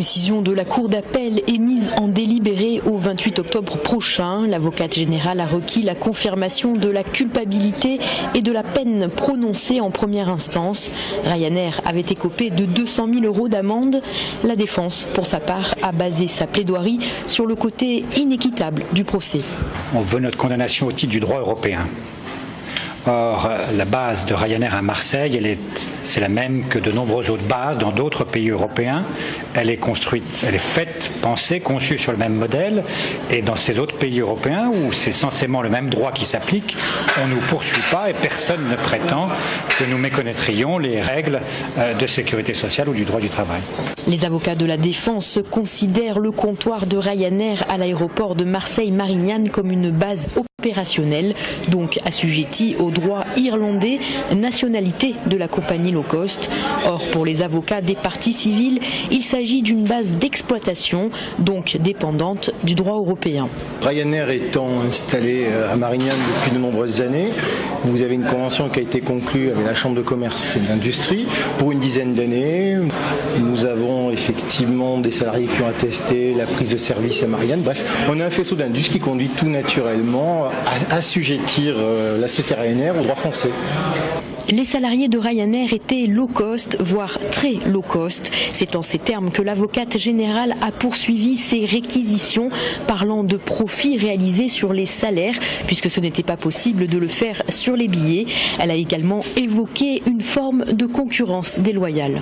La décision de la Cour d'appel est mise en délibéré au 28 octobre prochain. L'avocate générale a requis la confirmation de la culpabilité et de la peine prononcée en première instance. Ryanair avait écopé de 200 000 € d'amende. La défense, pour sa part, a basé sa plaidoirie sur le côté inéquitable du procès. On veut notre condamnation au titre du droit européen. Or, la base de Ryanair à Marseille, c'est la même que de nombreuses autres bases dans d'autres pays européens. Elle est construite, elle est faite, pensée, conçue sur le même modèle. Et dans ces autres pays européens, où c'est censément le même droit qui s'applique, on ne nous poursuit pas et personne ne prétend que nous méconnaîtrions les règles de sécurité sociale ou du droit du travail. Les avocats de la défense considèrent le comptoir de Ryanair à l'aéroport de Marseille-Marignane comme une base opérationnelle, donc assujettie au droit irlandais, nationalité de la compagnie low cost. Or, pour les avocats des parties civiles, il s'agit d'une base d'exploitation, donc dépendante du droit européen. Ryanair étant installé à Marignane depuis de nombreuses années, vous avez une convention qui a été conclue avec la Chambre de commerce et d'industrie pour une dizaine d'années. Nous avons effectivement des salariés qui ont attesté la prise de service à Marignane. Bref, on a un faisceau d'indus qui conduit tout naturellement à assujettir la société Ryanair au droit français. Les salariés de Ryanair étaient low cost, voire très low cost. C'est en ces termes que l'avocate générale a poursuivi ses réquisitions, parlant de profits réalisés sur les salaires, puisque ce n'était pas possible de le faire sur les billets. Elle a également évoqué une forme de concurrence déloyale.